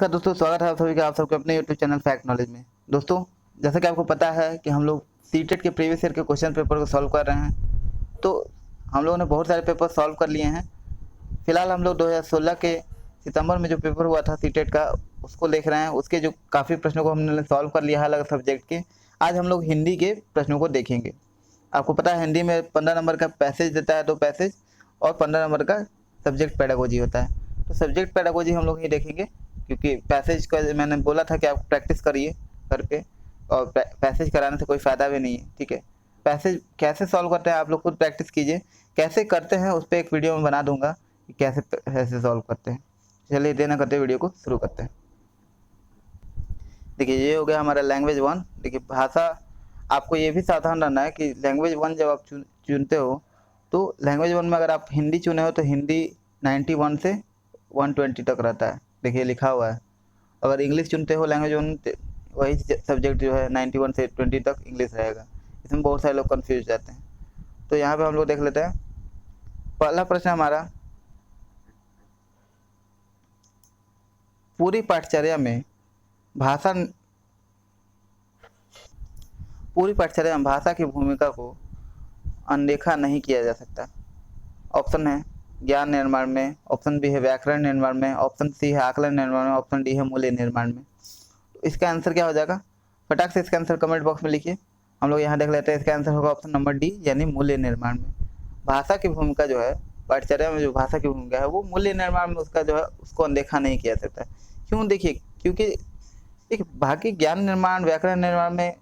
नमस्कार दोस्तों, स्वागत है आप सभी का आप सबके अपने यूट्यूब चैनल फैक्ट नॉलेज में। दोस्तों, जैसा कि आपको पता है कि हम लोग सीटेट के प्रीवियस ईयर के क्वेश्चन पेपर को सॉल्व कर रहे हैं। तो हम लोगों ने बहुत सारे पेपर सॉल्व कर लिए हैं। फिलहाल हम लोग 2016 के सितंबर में जो पेपर हुआ था सीटेट का, उसको देख रहे हैं। उसके जो काफ़ी प्रश्नों को हमने सॉल्व कर लिया है अलग सब्जेक्ट के। आज हम लोग हिंदी के प्रश्नों को देखेंगे। आपको पता है हिंदी में 15 नंबर का पैसेज देता है, 2 पैसेज, और 15 नंबर का सब्जेक्ट पेडागोजी होता है। तो सब्जेक्ट पेडागोजी हम लोग ही देखेंगे, क्योंकि पैसेज का मैंने बोला था कि आप प्रैक्टिस करिए करके, और पैसेज कराने से कोई फ़ायदा भी नहीं है। ठीक है, पैसेज कैसे सॉल्व करते हैं आप लोग खुद प्रैक्टिस कीजिए। कैसे करते हैं उस पर एक वीडियो में बना दूंगा कि कैसे सॉल्व करते हैं। चलिए देर न करते वीडियो को शुरू करते हैं। देखिए, ये हो गया हमारा लैंग्वेज 1। देखिए, भाषा, आपको ये भी सावधान रहना है कि लैंग्वेज 1 जब आप चुनते हो तो लैंग्वेज 1 में अगर आप हिंदी चुने हो तो हिंदी 91 से 120 तक रहता है। देखिए लिखा हुआ है। अगर इंग्लिश चुनते हो लैंग्वेज 1, वही सब्जेक्ट जो है 91 से 20 तक इंग्लिश रहेगा। इसमें बहुत सारे लोग कन्फ्यूज जाते हैं। तो यहाँ पे हम लोग देख लेते हैं। पहला प्रश्न हमारा, पूरी पाठचर्या में भाषा की भूमिका को अनदेखा नहीं किया जा सकता। ऑप्शन है ज्ञान निर्माण में, ऑप्शन बी है व्याकरण निर्माण में, ऑप्शन सी है आकलन निर्माण में, ऑप्शन डी है मूल्य निर्माण में। तो इसका आंसर क्या हो जाएगा? फटाक से इसका आंसर कमेंट बॉक्स में लिखिए। हम लोग यहाँ देख लेते हैं। इसका आंसर होगा ऑप्शन नंबर डी, यानी मूल्य निर्माण में। भाषा की भूमिका जो है, पाठचर्या में जो भाषा की भूमिका है, वो मूल्य निर्माण में उसका जो है उसको अनदेखा नहीं किया जाता। क्यों? देखिए, क्योंकि एक बाकी ज्ञान निर्माण व्याकरण निर्माण में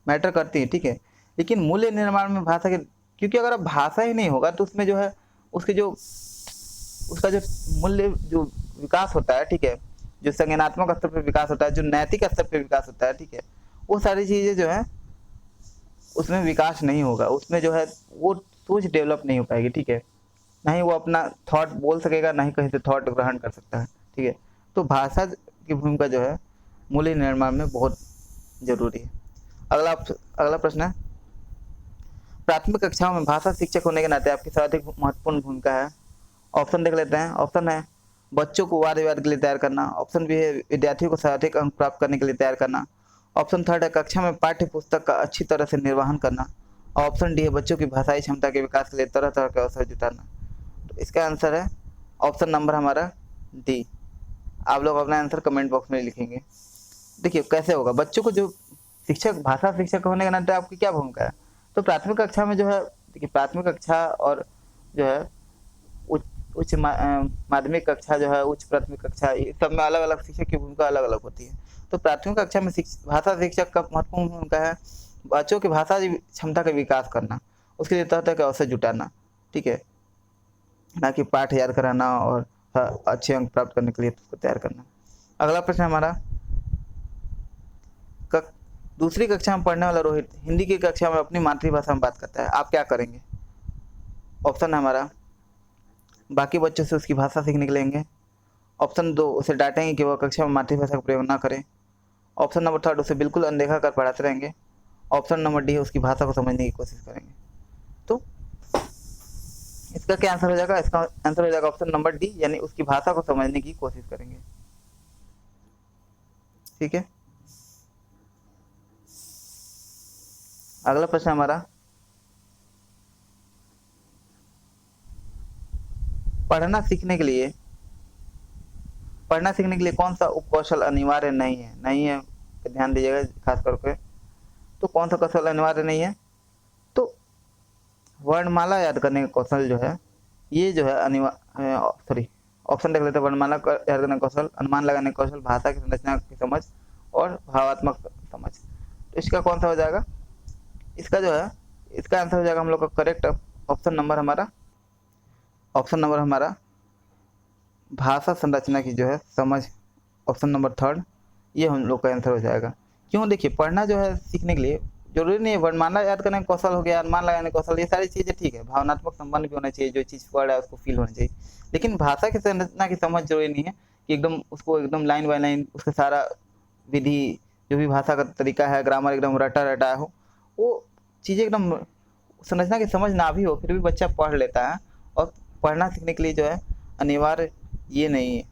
मैटर करती है, ठीक है, लेकिन मूल्य निर्माण में भाषा के, क्योंकि अगर भाषा ही नहीं होगा तो उसमें जो है उसका जो मूल्य जो विकास होता है, ठीक है, जो संज्ञानात्मक स्तर पर विकास होता है, जो नैतिक स्तर पर विकास होता है, ठीक है, वो सारी चीज़ें जो है उसमें विकास नहीं होगा। उसमें जो है वो सोच डेवलप नहीं हो पाएगी, ठीक है, ना ही वो अपना थॉट बोल सकेगा, ना ही कहीं से थॉट ग्रहण कर सकता है, ठीक है। तो भाषा की भूमिका जो है मूल्य निर्माण में बहुत जरूरी है। अगला प्रश्न है, प्राथमिक कक्षाओं में भाषा शिक्षक होने के नाते आपकी सर्वाधिक महत्वपूर्ण भूमिका है। ऑप्शन देख लेते हैं। ऑप्शन है बच्चों को वाद विवाद के लिए तैयार करना, ऑप्शन बी है विद्यार्थियों को सर्वाधिक अंक प्राप्त करने के लिए तैयार करना, ऑप्शन थर्ड है कक्षा में पाठ्य पुस्तक का अच्छी तरह से निर्वहन करना, और ऑप्शन डी है बच्चों की भाषाई क्षमता के विकास के लिए तरह तरह के अवसर जुटाना। तो इसका आंसर है ऑप्शन नंबर हमारा डी। आप लोग अपना आंसर कमेंट बॉक्स में लिखेंगे। देखिए कैसे होगा, बच्चों को जो शिक्षक, भाषा शिक्षक होने के नाते आपकी क्या भूमिका है। तो प्राथमिक कक्षा में जो है, देखिए प्राथमिक कक्षा और जो है उच्च माध्यमिक कक्षा जो है, उच्च प्राथमिक कक्षा, ये सब में अलग अलग शिक्षक की भूमिका अलग अलग होती है। तो प्राथमिक कक्षा में भाषा शिक्षक का महत्वपूर्ण भूमिका है बच्चों की भाषा क्षमता का विकास करना, उसके लिए तरह तरह के अवसर जुटाना, ठीक है, ना कि पाठ याद कराना और अच्छे अंक प्राप्त करने के लिए उसको तैयार करना। अगला प्रश्न हमारा, दूसरी कक्षा में पढ़ने वाला रोहित हिंदी की कक्षा में अपनी मातृभाषा में बात करता है, आप क्या करेंगे? ऑप्शन है हमारा बाकी बच्चों से उसकी भाषा सीखने के लिए लेंगे, ऑप्शन 2 उसे डांटेंगे कि वह कक्षा में मातृभाषा का प्रयोग ना करें, ऑप्शन नंबर 3 उसे बिल्कुल अनदेखा कर पढ़ाते रहेंगे, ऑप्शन नंबर डी उसकी भाषा को समझने की कोशिश करेंगे। तो इसका क्या आंसर हो जाएगा? इसका आंसर हो जाएगा ऑप्शन नंबर डी, यानी उसकी भाषा को समझने की कोशिश करेंगे। ठीक है, अगला प्रश्न हमारा, पढ़ना सीखने के लिए कौन सा उपकौशल अनिवार्य नहीं है? ध्यान दीजिएगा खास करके। तो कौन सा कौशल अनिवार्य नहीं है? तो वर्णमाला याद करने का कौशल जो है, ये जो है ऑप्शन देख लेते हैं। वर्णमाला याद करने का कौशल, अनुमान लगाने का कौशल, भाषा की संरचना की समझ, और भावात्मक समझ। तो इसका कौन सा हो जाएगा? इसका जो है, इसका आंसर हो जाएगा हम लोग का करेक्ट ऑप्शन नंबर हमारा भाषा संरचना की जो है समझ, ऑप्शन नंबर 3, ये हम लोग का आंसर हो जाएगा। क्यों? देखिए, पढ़ना जो है सीखने के लिए जरूरी नहीं है वर्णमाला याद करने का कौशल हो गया, अनुमान लगाने का कौशल, ये सारी चीज़ें ठीक है, भावनात्मक संबंध भी होना चाहिए, जो चीज़ पढ़ रहा है उसको फील होना चाहिए। लेकिन भाषा की संरचना की समझ जरूरी नहीं है कि एकदम उसको एकदम लाइन बाय लाइन उसका सारा विधि, जो भी भाषा का तरीका है, ग्रामर एकदम रटा रटाया हो, वो चीज़ें एकदम संरचना की समझ ना भी हो, फिर भी बच्चा पढ़ लेता है। और पढ़ना सीखने के लिए जो है अनिवार्य ये नहीं है,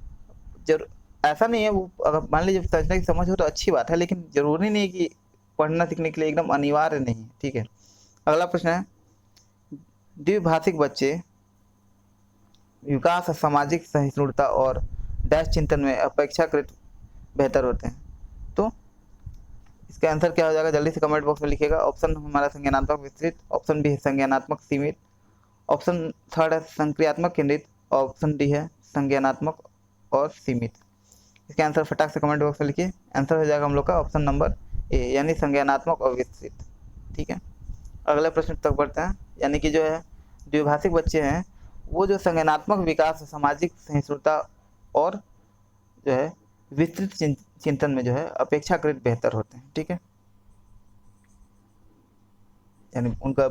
ऐसा नहीं है, वो अगर मान लीजिए समझने की समझ हो तो अच्छी बात है, लेकिन जरूरी नहीं है कि पढ़ना सीखने के लिए एकदम अनिवार्य नहीं है। ठीक है, अगला प्रश्न है, द्विभाषिक बच्चे विकास, सामाजिक सहिष्णुता और डैश चिंतन में अपेक्षाकृत बेहतर होते हैं। तो इसका आंसर क्या हो जाएगा, जल्दी से कमेंट बॉक्स में लिखिएगा। ऑप्शन हमारा संज्ञानात्मक विस्तृत, ऑप्शन बी है संज्ञानात्मक सीमित, ऑप्शन थर्ड है संक्रियात्मक केंद्रित, ऑप्शन डी है संज्ञानात्मक और सीमित। इसका आंसर फटाक से कमेंट बॉक्स में लिखिए। आंसर हो जाएगा हम लोग का ऑप्शन नंबर ए, यानी संज्ञानात्मक और विस्तृत। ठीक है, अगले प्रश्न तक बढ़ते हैं। यानी कि जो है द्विभाषिक बच्चे हैं वो जो संज्ञानात्मक विकास, सामाजिक सहिष्णुता और जो है विस्तृत चिंतन में जो है अपेक्षाकृत बेहतर होते हैं। ठीक है, यानी उनका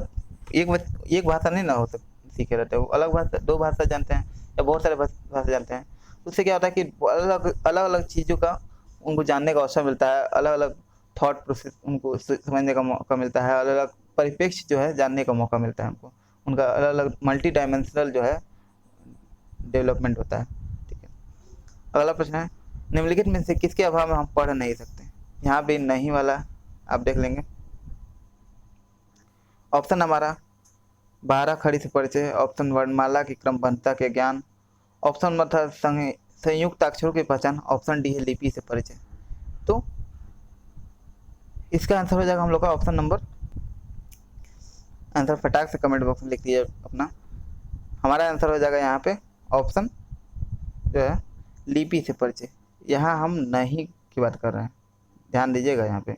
एक भाषा नहीं ना हो सीखे रहते, वो अलग भाषा, दो भाषा जानते हैं या बहुत सारे भाषा जानते हैं। उससे क्या होता है कि अलग अलग चीज़ों का उनको जानने का अवसर मिलता है, अलग अलग थॉट प्रोसेस उनको समझने का मौका मिलता है, अलग अलग परिप्रेक्ष्य जो है जानने का मौका मिलता है उनको, उनका अलग अलग मल्टी डायमेंशनल जो है डेवलपमेंट होता है। ठीक है, अगला प्रश्न है, निम्नलिखित में से किसके अभाव में हम पढ़ नहीं सकते। यहाँ भी नहीं वाला आप देख लेंगे। ऑप्शन हमारा 12 खड़ी से परिचय, ऑप्शन वर्णमाला की क्रमबद्धता के ज्ञान, ऑप्शन नंबर था संयुक्त अक्षरों की पहचान, ऑप्शन डी है लिपि से परिचय। तो इसका आंसर हो जाएगा हम लोग का ऑप्शन नंबर, आंसर फटाक से कमेंट बॉक्स में लिख दीजिए अपना। हमारा आंसर हो जाएगा यहाँ पे ऑप्शन जो है लिपि से परिचय। यहाँ हम नहीं की बात कर रहे हैं, ध्यान दीजिएगा। यहाँ पे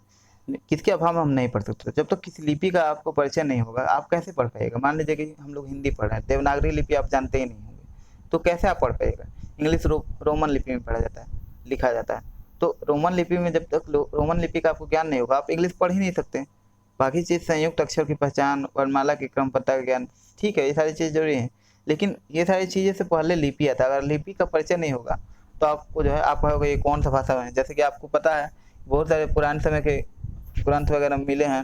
किसके अभाव में हम नहीं पढ़ सकते, जब तक तो किसी लिपि का आपको परिचय नहीं होगा आप कैसे पढ़ पाइएगा। मान लीजिए कि हम लोग हिंदी पढ़ रहे हैं, देवनागरी लिपि आप जानते ही नहीं होंगे, तो कैसे आप पढ़ पाइएगा। इंग्लिश रोमन लिपि में पढ़ा जाता है, लिखा जाता है, तो रोमन लिपि में जब तक रोमन लिपि का आपको ज्ञान नहीं होगा आप इंग्लिश पढ़ ही नहीं सकते। बाकी चीज़ संयुक्त अक्षर की पहचान, वर्णमाला की क्रमबद्धता का ज्ञान, ठीक है, ये सारी चीज़ जरूरी है, लेकिन ये सारी चीज़ें से पहले लिपि आता है। अगर लिपि का परिचय नहीं होगा तो आपको जो है आप कहोगे ये कौन सा भाषा में है। जैसे कि आपको पता है बहुत सारे पुराने समय के ग्रंथ वगैरह मिले हैं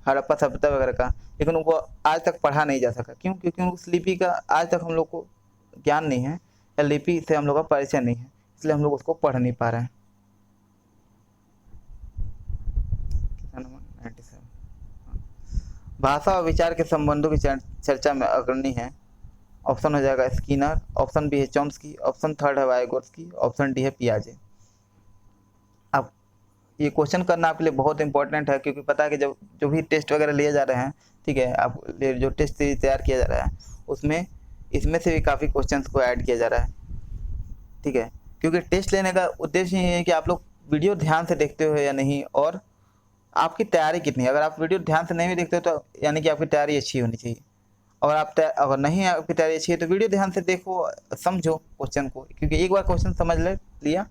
हड़प्पा सभ्यता वगैरह का, लेकिन उनको आज तक पढ़ा नहीं जा सका। क्यों? क्योंकि उस लिपि का आज तक हम लोग को ज्ञान नहीं है या लिपि से हम लोग का परिचय नहीं है, इसलिए हम लोग उसको पढ़ नहीं पा रहे हैं। भाषा और विचार के संबंधों की चर्चा में अग्रणी है। ऑप्शन हो जाएगा स्किनर, ऑप्शन बी है चॉम्स्की, ऑप्शन थर्ड है वाइगोत्स्की, ऑप्शन डी है पियाजे। अब ये क्वेश्चन करना आपके लिए बहुत इंपॉर्टेंट है, क्योंकि पता है कि जब जो भी टेस्ट वगैरह लिए जा रहे हैं, ठीक है, आप जो टेस्ट सीरीज तैयार किया जा रहा है उसमें इसमें से भी काफ़ी क्वेश्चंस को ऐड किया जा रहा है। ठीक है, क्योंकि टेस्ट लेने का उद्देश्य ये है कि आप लोग वीडियो ध्यान से देखते हो या नहीं, और आपकी तैयारी कितनी है। अगर आप वीडियो ध्यान से नहीं भी देखते हो तो यानी कि आपकी तैयारी अच्छी होनी चाहिए, और अगर नहीं आपकी तैयारी अच्छी है तो वीडियो ध्यान से देखो, समझो क्वेश्चन को, क्योंकि एक बार क्वेश्चन समझ लिया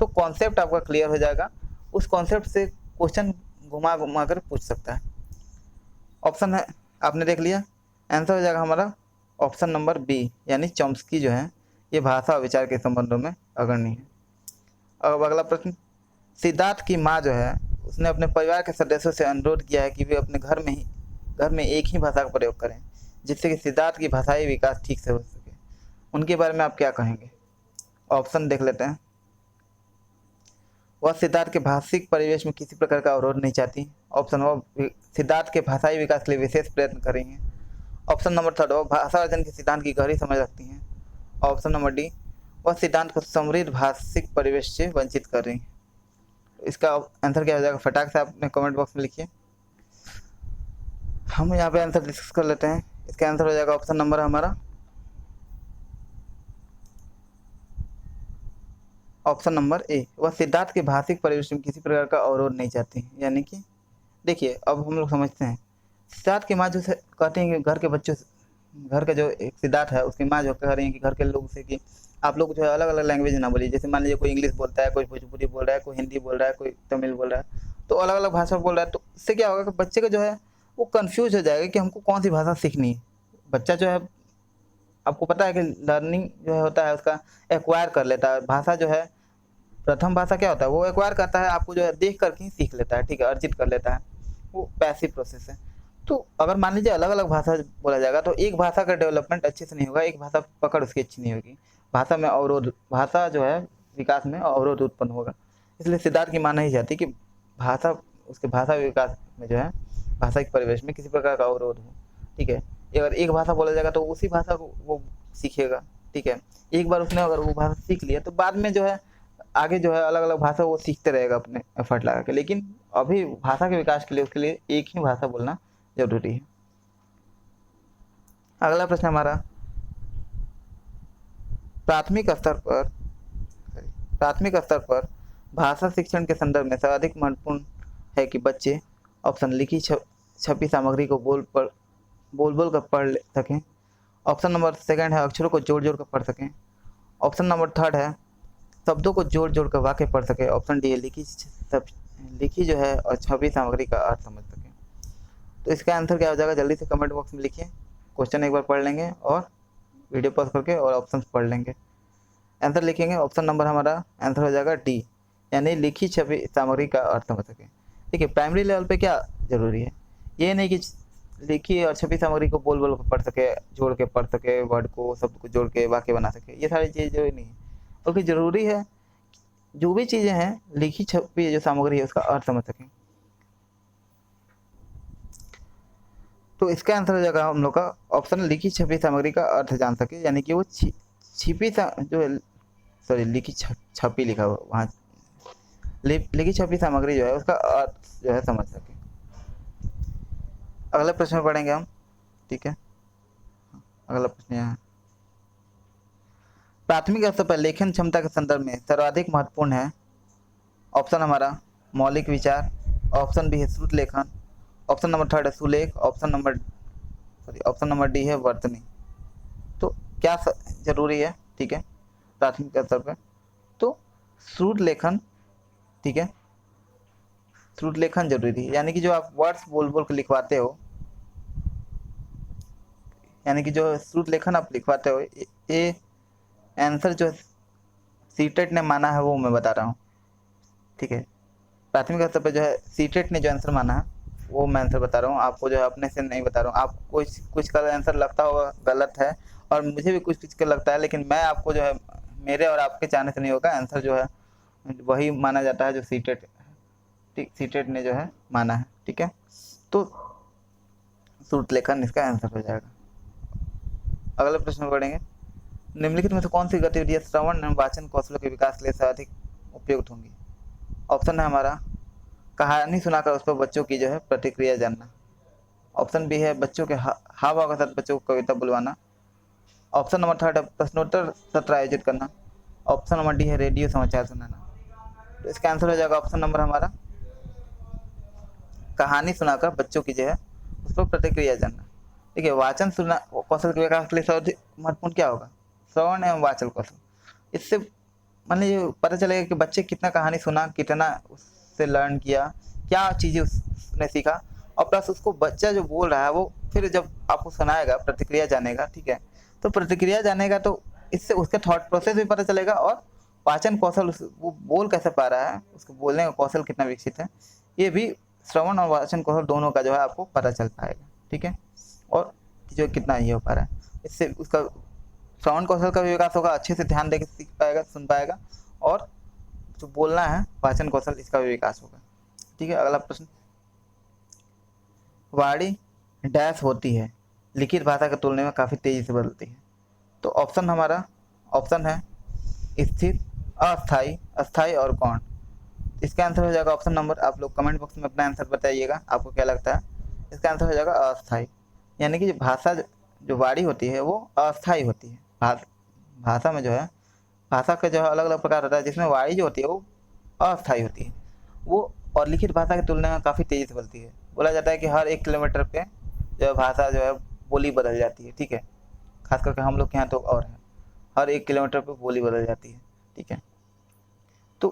तो कॉन्सेप्ट आपका क्लियर हो जाएगा। उस कॉन्सेप्ट से क्वेश्चन घुमा घुमा कर पूछ सकता है। ऑप्शन है आपने देख लिया, आंसर हो जाएगा हमारा ऑप्शन नंबर बी, यानी चॉम्स्की जो है ये भाषा और विचार के संबंधों में अग्रणी है। अब अगला प्रश्न, सिद्धार्थ की माँ जो है उसने अपने परिवार के सदस्यों से अनुरोध किया है कि वे अपने घर में एक ही भाषा का प्रयोग करें, जिससे कि सिद्धार्थ की भाषाई विकास ठीक से हो सके। उनके बारे में आप क्या कहेंगे? ऑप्शन देख लेते हैं। वह सिद्धार्थ के भाषिक परिवेश में किसी प्रकार का अवरोध नहीं चाहती। ऑप्शन वह सिद्धार्थ के भाषाई विकास के लिए विशेष प्रयत्न करेंगे। ऑप्शन नंबर थर्ड, वह भाषा अर्जन के सिद्धांत की गहरी समझ रखती हैं। ऑप्शन नंबर डी, वह सिद्धांत को समृद्ध भाषिक परिवेश से वंचित कर रही हैं। इसका आंसर क्या हो जाएगा, फटाक से आपने कमेंट बॉक्स में लिखिए। हम यहाँ पे आंसर डिस्कस कर लेते हैं। इसका आंसर हो जाएगा ऑप्शन नंबर हमारा ऑप्शन नंबर ए, वह सिद्धार्थ के भाषिक परिवेश में किसी प्रकार का अवरोध नहीं चाहती। यानी कि देखिए, अब हम लोग समझते हैं सिद्धार्थ की माँ जो कहते हैं कि घर का जो एक सिद्धार्थ है उसकी माँ जो कह रही है कि घर के लोग से कि आप लोग जो है अलग अलग लैंग्वेज ना बोलिए। जैसे मान लीजिए कोई इंग्लिश बोलता है, कोई भोजपुरी बोल रहा है, कोई हिंदी बोल रहा है, कोई तमिल बोल रहा है, तो अलग अलग भाषा बोल रहा है। तो इससे क्या होगा कि बच्चे का जो है वो कंफ्यूज हो जाएगा कि हमको कौन सी भाषा सीखनी है। बच्चा जो है, आपको पता है कि लर्निंग जो है होता है उसका एक्वायर कर लेता है। भाषा जो है, प्रथम भाषा क्या होता है, वो एक्वायर करता है, आपको जो है देख करके ही सीख लेता है, ठीक है, अर्जित कर लेता है, वो पैसिव प्रोसेस है। तो अगर मान लीजिए अलग अलग भाषा बोला जाएगा तो एक भाषा का डेवलपमेंट अच्छे से नहीं होगा, एक भाषा पकड़ उसकी अच्छी नहीं होगी। भाषा में अवरोध, भाषा जो है विकास में अवरोध उत्पन्न होगा। इसलिए सिद्धार्थ की मानना ही चाहती कि भाषा, उसके भाषा विकास में जो है भाषाई परिवेश में किसी प्रकार का अवरोध हो। ठीक है, अगर एक भाषा बोला जाएगा तो उसी भाषा को वो सीखेगा। ठीक है, एक बार उसने अगर वो भाषा सीख लिया तो बाद में जो है आगे जो है अलग अलग भाषा वो सीखते रहेगा अपने एफर्ट लगा के। लेकिन अभी भाषा के विकास के लिए उसके लिए एक ही भाषा बोलना जरूरी है। अगला प्रश्न हमारा, प्राथमिक स्तर पर भाषा शिक्षण के संदर्भ में सर्वाधिक महत्वपूर्ण है कि बच्चे ऑप्शन लिखी छपी सामग्री को बोल बोल कर पढ़ सकें। ऑप्शन नंबर सेकंड है अक्षरों को जोड़ जोड़ कर पढ़ सकें। ऑप्शन नंबर थर्ड है शब्दों को जोड़ जोड़ कर वाक्य पढ़ सके। ऑप्शन डी है लिखी जो है और छपी सामग्री का अर्थ समझ सके। तो इसका आंसर क्या हो जाएगा, जल्दी से कमेंट बॉक्स में लिखिए। क्वेश्चन एक बार पढ़ लेंगे और वीडियो पॉज करके और ऑप्शन पढ़ लेंगे। आंसर लिखेंगे, ऑप्शन नंबर हमारा आंसर हो जाएगा डी, यानी लिखी छपी सामग्री का अर्थ समझ सके। ठीक है, प्राइमरी लेवल पे क्या जरूरी है, ये नहीं कि लिखी और छपी सामग्री को बोल बोल कर पढ़ सके, जोड़ के पढ़ सके, वर्ड को शब्द को जोड़ के वाक्य बना सके, ये सारी चीज़ें जरूरी नहीं है। बल्कि जरूरी है जो भी चीज़ें हैं लिखी छपी जो सामग्री है उसका अर्थ समझ सकें। तो इसका आंसर हो जाएगा हम लोग का ऑप्शन लिखी छपी सामग्री का अर्थ जान सके, यानी कि वो छिपी जो है, सॉरी लिखी छपी लिखा हुआ वहाँ, लिखी छपी सामग्री जो है उसका अर्थ जो है समझ सके। अगले प्रश्न में पढ़ेंगे हम। ठीक है, अगला प्रश्न यहाँ, प्राथमिक स्तर पर लेखन क्षमता के संदर्भ में सर्वाधिक महत्वपूर्ण है। ऑप्शन हमारा मौलिक विचार, ऑप्शन बी है श्रुत लेखन, ऑप्शन नंबर थर्ड है सुलेख, ऑप्शन नंबर डी है वर्तनी। तो क्या जरूरी है, ठीक है, प्राथमिक स्तर पर तो श्रुत लेखन, ठीक है, श्रुत लेखन जरूरी है, यानी कि जो आप वर्ड्स बोल बोल के लिखवाते हो, यानी कि जो श्रुत लेखन आप लिखवाते हो, ये आंसर जो सीटेट ने माना है वो मैं बता रहा हूँ। ठीक है, प्राथमिक स्तर पर जो है सीटेट ने जो आंसर माना है वो मैं आंसर बता रहा हूँ, आपको जो है अपने से नहीं बता रहा हूँ। आपको कुछ का आंसर लगता होगा गलत है और मुझे भी कुछ का लगता है, लेकिन मैं आपको जो है मेरे और आपके चाहने से नहीं होगा, आंसर जो है वही माना जाता है जो सीटेट ने जो है माना है। ठीक है, तो श्रुत लेखन इसका आंसर हो जाएगा। अगले प्रश्न में पढ़ेंगे, निम्नलिखित में से कौन सी गतिविधियां श्रवण एवं वाचन कौशलों के विकास के लिए सर्वाधिक उपयुक्त होंगी। ऑप्शन है हमारा कहानी सुनाकर उस पर बच्चों की जो है प्रतिक्रिया जानना। ऑप्शन बी है बच्चों के हाव भाव के साथ बच्चों को कविता बुलवाना। ऑप्शन नंबर थर्ड है प्रश्नोत्तर सत्र आयोजित करना। ऑप्शन नंबर डी है रेडियो समाचार सुनाना। तो इसका आंसर हो जाएगा ऑप्शन नंबर हमारा कहानी सुनाकर बच्चों की जो है उस पर प्रतिक्रिया जानना। ठीक है, वाचन सुनना कौशल के विकास के लिए सर्वाधिक महत्वपूर्ण क्या होगा, श्रवण एवं वाचन कौशल। इससे मान लीजिए पता चलेगा कि बच्चे कितना कहानी सुना, कितना उससे लर्न किया, क्या चीज़ें उसने सीखा, और प्लस उसको बच्चा जो बोल रहा है वो फिर जब आपको सुनाएगा प्रतिक्रिया जानेगा। ठीक है, तो प्रतिक्रिया जानेगा तो इससे उसका थॉट प्रोसेस भी पता चलेगा और वाचन कौशल वो बोल कैसे पा रहा है, उसको बोलने का कौशल कितना विकसित है, ये भी श्रवण और वाचन कौशल दोनों का जो है आपको पता चल पाएगा। ठीक है, और जो कितना ये हो पा रहा है, इससे उसका श्रवण कौशल का भी विकास होगा, अच्छे से ध्यान देकर सीख पाएगा, सुन पाएगा, और जो बोलना है वाचन कौशल इसका भी विकास होगा। ठीक है, अगला प्रश्न, वाणी डैश होती है लिखित भाषा की तुलना में काफ़ी तेजी से बदलती है। तो ऑप्शन हमारा ऑप्शन है स्थिर, अस्थाई, अस्थाई और गौण। इसका आंसर हो जाएगा ऑप्शन नंबर, आप लोग कमेंट बॉक्स में अपना आंसर बताइएगा आपको क्या लगता है। इसका आंसर हो जाएगा अस्थाई, यानी कि भाषा जो वाणी होती है वो अस्थाई होती है। भाषा में जो है भाषा का जो है अलग अलग प्रकार होता है, जिसमें वाणी जो होती है वो अस्थाई होती है, वो और लिखित भाषा की तुलना में काफ़ी तेज़ी से बदलती है। बोला जाता है कि हर 1 किलोमीटर पे जो है भाषा जो है बोली बदल जाती है। ठीक है, खास करके हम लोग के यहाँ तो और है, हर 1 किलोमीटर पे बोली बदल जाती है। ठीक है, तो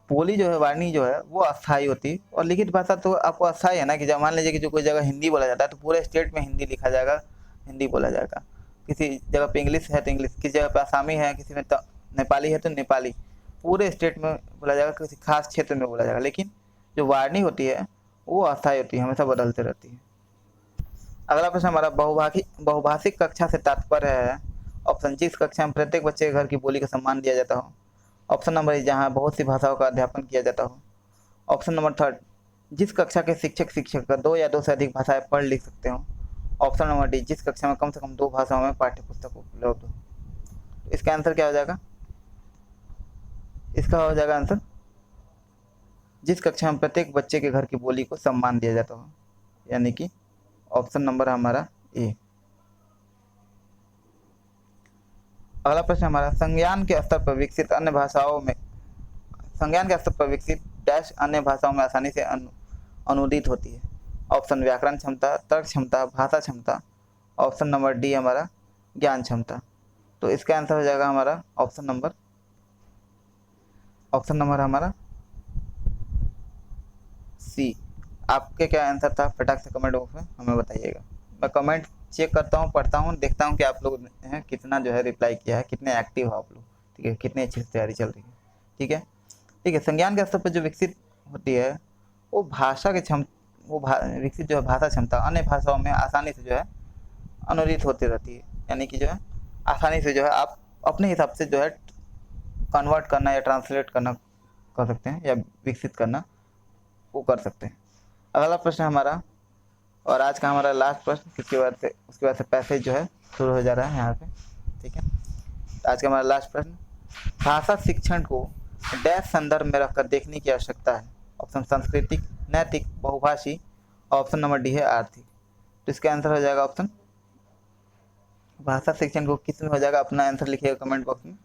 बोली जो है वाणी जो है वो अस्थाई होती है, और लिखित भाषा तो आपको अस्थाई है ना, कि जब मान लीजिए कि जो कोई जगह हिंदी बोला जाता है तो पूरे स्टेट में हिंदी लिखा जाएगा, हिंदी बोला जाएगा। किसी जगह पे इंग्लिश है तो इंग्लिश, किसी जगह पे आसामी है, किसी में नेपाली है तो नेपाली, पूरे स्टेट में बोला जाएगा, किसी खास क्षेत्र में बोला जाएगा। लेकिन जो वाणी होती है वो अस्थाई होती है, हमेशा बदलते रहती है। अगला प्रश्न हमारा बहुभाषिक कक्षा से तात्पर्य है ऑप्शन जिस कक्षा में प्रत्येक बच्चे के घर की बोली का सम्मान दिया जाता हो। ऑप्शन नंबर ए जहाँ बहुत सी भाषाओं का अध्यापन किया जाता हो। ऑप्शन नंबर थर्ड जिस कक्षा के शिक्षक शिक्षिका 2 या 2 से अधिक भाषाएं पढ़ लिख सकते हो। ऑप्शन नंबर डी जिस कक्षा में कम से कम 2 भाषाओं में पाठ्य पुस्तक उपलब्ध हो। इसका आंसर क्या हो जाएगा? इसका हो जाएगा आंसर जिस कक्षा में प्रत्येक बच्चे के घर की बोली को सम्मान दिया जाता हो, यानी कि ऑप्शन नंबर हमारा ए। अगला प्रश्न हमारा संज्ञान के स्तर पर विकसित अन्य भाषाओं में संज्ञान के स्तर पर विकसित डैश अन्य भाषाओं में आसानी से अनुदित होती है। ऑप्शन व्याकरण क्षमता, तर्क क्षमता, भाषा क्षमता। ऑप्शन नंबर डी हमारा ज्ञान क्षमता। तो इसका आंसर हो जाएगा हमारा ऑप्शन नंबर हमारा सी। आपके क्या आंसर था फटाक से कमेंट बॉक्स में हमें बताइएगा। मैं कमेंट चेक करता हूँ, पढ़ता हूँ, देखता हूँ कि आप लोग हैं कितना जो है रिप्लाई किया है, कितने एक्टिव हो आप लोग, ठीक है, कितनी अच्छी तैयारी चल रही है, ठीक है। ठीक है, संज्ञान के स्तर पर जो विकसित होती है वो भाषा के विकसित जो है भाषा क्षमता अन्य भाषाओं में आसानी से जो है अनुदित होती रहती है, यानी कि जो है आसानी से जो है आप अपने हिसाब से जो है कन्वर्ट करना या ट्रांसलेट करना कर सकते हैं या विकसित करना वो कर सकते हैं। अगला प्रश्न हमारा और आज का हमारा लास्ट प्रश्न, उसके बाद से पैसेज जो है शुरू हो जा रहा है यहाँ पे, ठीक है। तो आज का हमारा लास्ट प्रश्न, भाषा शिक्षण को डैश संदर्भ में रखकर देखने की आवश्यकता है। ऑप्शन सांस्कृतिक, नैतिक, बहुभाषी। ऑप्शन नंबर डी है आर्थिक। तो इसका आंसर हो जाएगा ऑप्शन भाषा शिक्षण को किस में हो जाएगा। अपना आंसर लिखिएगा कमेंट बॉक्स में,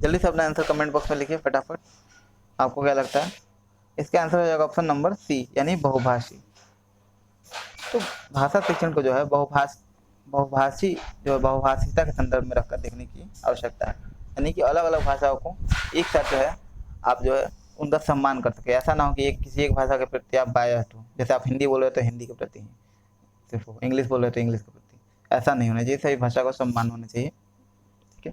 जल्दी से अपना आंसर कमेंट बॉक्स में लिखिए फटाफट। आपको क्या लगता है? इसका आंसर हो जाएगा ऑप्शन नंबर सी, यानी बहुभाषी। तो भाषा शिक्षण को जो है बहुभाषिता के संदर्भ में रखकर देखने की आवश्यकता है, यानी कि अलग अलग भाषाओं को एक साथ जो है आप जो है उनका सम्मान कर सके। ऐसा ना हो कि किसी एक भाषा के प्रति आप बायस्ड हो, जैसे आप हिंदी बोल रहे हो तो हिंदी के प्रति ही सिर्फ हो, इंग्लिश बोल रहे हो तो इंग्लिश के प्रति, ऐसा नहीं होना चाहिए। सभी भाषा को सम्मान होना चाहिए, ठीक है।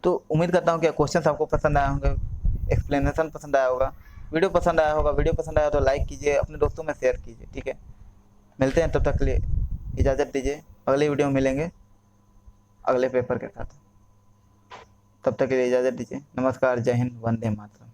तो उम्मीद करता हूँ कि क्वेश्चन आपको पसंद आए होंगे, एक्सप्लेनेशन पसंद आया होगा, वीडियो पसंद आया होगा। वीडियो पसंद आया तो लाइक कीजिए, अपने दोस्तों में शेयर कीजिए, ठीक है। मिलते हैं, तब तक के लिए इजाज़त दीजिए। अगले वीडियो में मिलेंगे अगले पेपर के साथ, तब तक के लिए इजाज़त दीजिए। नमस्कार, जय हिंद, वंदे मातरम।